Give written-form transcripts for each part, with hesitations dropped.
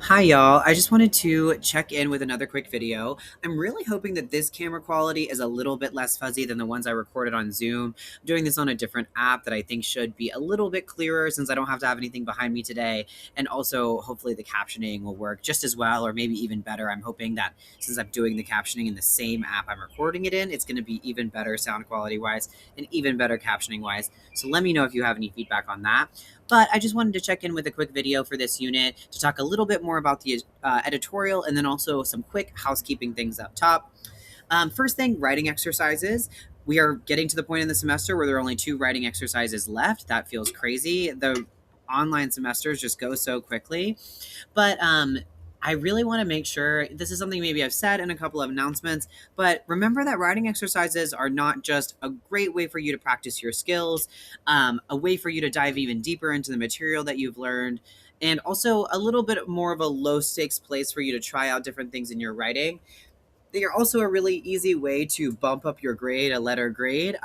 Hi, y'all. I just wanted to check in with another quick video. I'm really hoping that this camera quality is a little bit less fuzzy than the ones I recorded on Zoom. I'm doing this on a different app that I think should be a little bit clearer since I don't have to have anything behind me today. And also, hopefully, the captioning will work just as well or maybe even better. I'm hoping that since I'm doing the captioning in the same app I'm recording it in, it's going to be even better sound quality wise and even better captioning wise. So let me know if you have any feedback on that. But I just wanted to check in with a quick video for this unit to talk a little bit more about the editorial and then also some quick housekeeping things up top. First thing, writing exercises. We are getting to the point in the semester where there are only 2 writing exercises left. That feels crazy. The online semesters just go so quickly. But I really want to make sure this is something maybe I've said in a couple of announcements, but remember that writing exercises are not just a great way for you to practice your skills, a way for you to dive even deeper into the material that you've learned, and also a little bit more of a low stakes place for you to try out different things in your writing. They are also a really easy way to bump up your grade, a letter grade.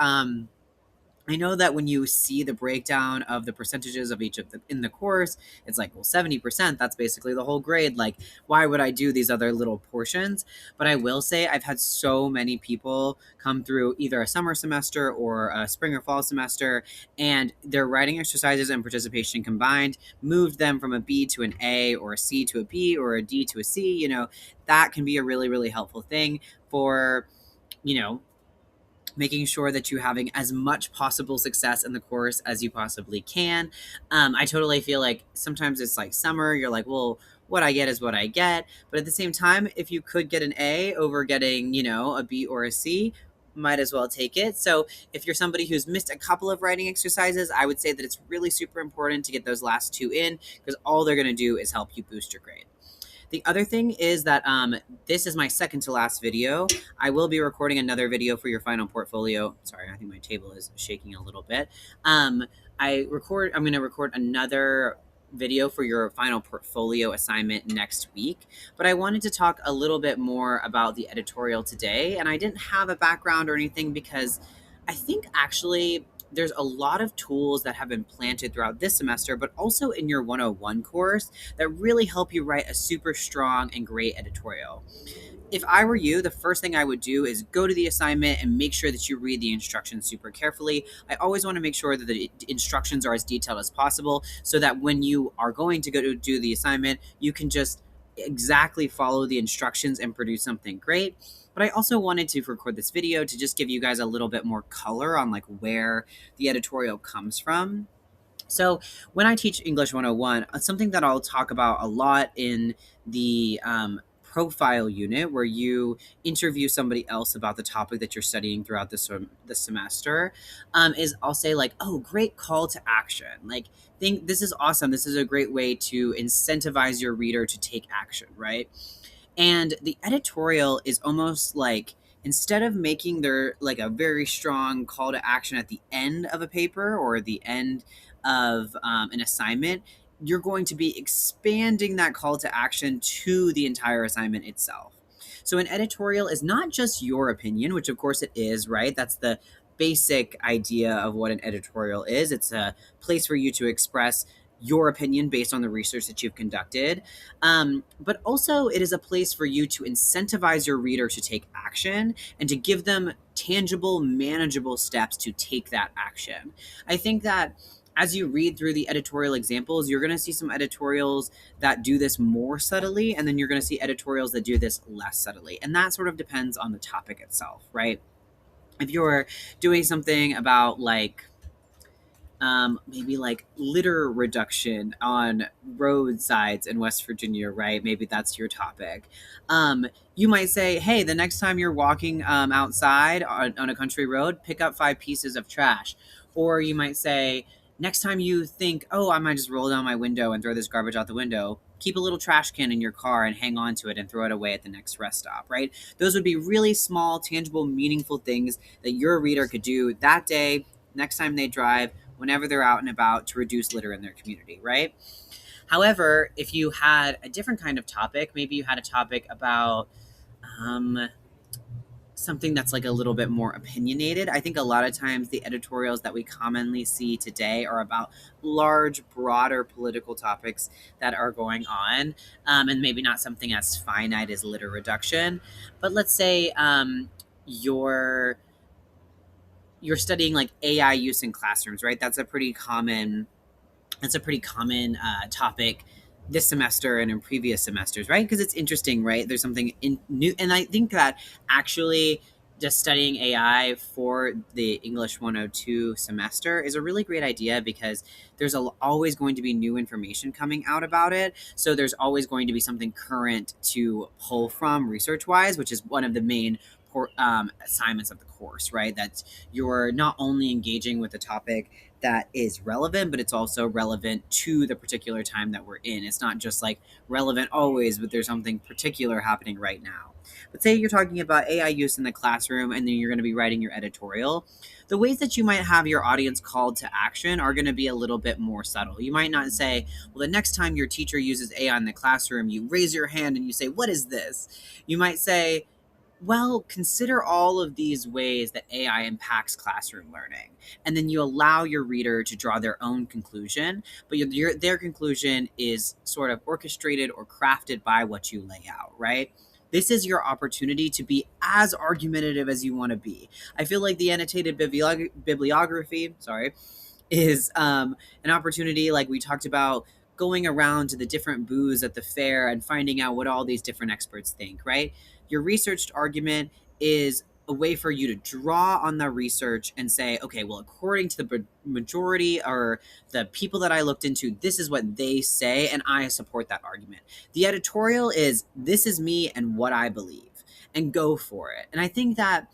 I know that when you see the breakdown of the percentages of each of the in the course, it's like, well, 70%, that's basically the whole grade. Like, why would I do these other little portions? But I will say I've had so many people come through either a summer semester or a spring or fall semester, and their writing exercises and participation combined moved them from a B to an A or a C to a B or a D to a C. That can be a really, really helpful thing for, you know, making sure that you're having as much possible success in the course as you possibly can. I totally feel like sometimes it's like summer, you're like, well, what I get is what I get. But at the same time, if you could get an A over getting, a B or a C, might as well take it. So if you're somebody who's missed a couple of writing exercises, I would say that it's really super important to get those last 2 in because all they're going to do is help you boost your grade. The other thing is that this is my second to last video. I will be recording another video for your final portfolio. Sorry, I think my table is shaking a little bit. I'm going to record another video for your final portfolio assignment next week. But I wanted to talk a little bit more about the editorial today. And I didn't have a background or anything because I think actually there's a lot of tools that have been planted throughout this semester, but also in your 101 course that really help you write a super strong and great editorial. If I were you, the first thing I would do is go to the assignment and make sure that you read the instructions super carefully. I always want to make sure that the instructions are as detailed as possible so that when you are going to go to do the assignment, you can just exactly follow the instructions and produce something great. But I also wanted to record this video to just give you guys a little bit more color on like where the editorial comes from. So when I teach English 101, something that I'll talk about a lot in the profile unit where you interview somebody else about the topic that you're studying throughout the semester, is I'll say like, oh, great call to action. Like, think this is awesome. This is a great way to incentivize your reader to take action, right? And the editorial is almost like instead of making their like a very strong call to action at the end of a paper or the end of an assignment, you're going to be expanding that call to action to the entire assignment itself. So an editorial is not just your opinion, which of course it is, right? That's the basic idea of what an editorial is. It's a place for you to express your opinion based on the research that you've conducted. But also, it is a place for you to incentivize your reader to take action and to give them tangible, manageable steps to take that action. I think that as you read through the editorial examples, you're going to see some editorials that do this more subtly, and then you're going to see editorials that do this less subtly. And that sort of depends on the topic itself, right? If you're doing something about like, maybe like litter reduction on roadsides in West Virginia, right? Maybe that's your topic. You might say, hey, the next time you're walking outside on a country road, pick up 5 pieces of trash. Or you might say, next time you think, oh, I might just roll down my window and throw this garbage out the window, keep a little trash can in your car and hang on to it and throw it away at the next rest stop, right? Those would be really small, tangible, meaningful things that your reader could do that day, next time they drive, whenever they're out and about to reduce litter in their community, right? However, if you had a different kind of topic, maybe you had a topic about um, something that's like a little bit more opinionated. I think a lot of times the editorials that we commonly see today are about large, broader political topics that are going on, and maybe not something as finite as litter reduction. But let's say you're studying like AI use in classrooms, right? That's a pretty common topic this semester and in previous semesters, right? Because it's interesting, right? There's something new, and I think that actually just studying AI for the English 102 semester is a really great idea because always going to be new information coming out about it. So there's always going to be something current to pull from research wise, which is one of the main assignments of the course, right? That you're not only engaging with the topic that is relevant, but it's also relevant to the particular time that we're in. It's not just like relevant always, but there's something particular happening right now. But say you're talking about AI use in the classroom and then you're going to be writing your editorial. The ways that you might have your audience called to action are going to be a little bit more subtle. You might not say, well, the next time your teacher uses AI in the classroom, you raise your hand and you say, what is this? You might say, well, consider all of these ways that AI impacts classroom learning. And then you allow your reader to draw their own conclusion, but their conclusion is sort of orchestrated or crafted by what you lay out, right? This is your opportunity to be as argumentative as you want to be. I feel like the annotated bibliography, sorry, is an opportunity like we talked about going around to the different booths at the fair and finding out what all these different experts think, right? Your researched argument is a way for you to draw on the research and say, okay, well, according to the majority or the people that I looked into, this is what they say, and I support that argument. The editorial is, this is me and what I believe, and go for it. And I think that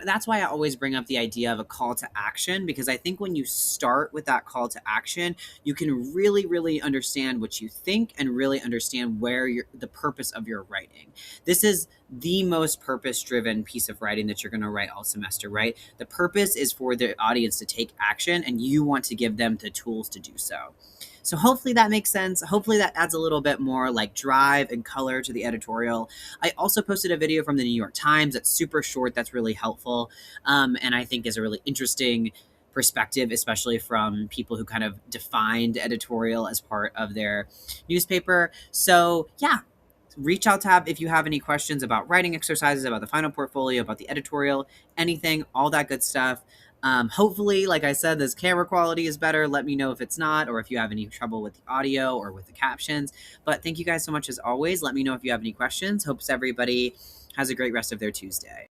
that's why I always bring up the idea of a call to action, because I think when you start with that call to action, you can really, really understand what you think and really understand where the purpose of your writing. This is the most purpose-driven piece of writing that you're going to write all semester, right? The purpose is for the audience to take action, and you want to give them the tools to do so. So hopefully that makes sense. Hopefully that adds a little bit more like drive and color to the editorial. I also posted a video from the New York Times that's super short, that's really helpful, and I think is a really interesting perspective, especially from people who kind of defined editorial as part of their newspaper. So yeah, reach out tab if you have any questions about writing exercises, about the final portfolio, about the editorial, anything, all that good stuff. Hopefully, like I said, this camera quality is better. Let me know if it's not, or if you have any trouble with the audio or with the captions. But thank you guys so much as always. Let me know if you have any questions. Hopes everybody has a great rest of their Tuesday.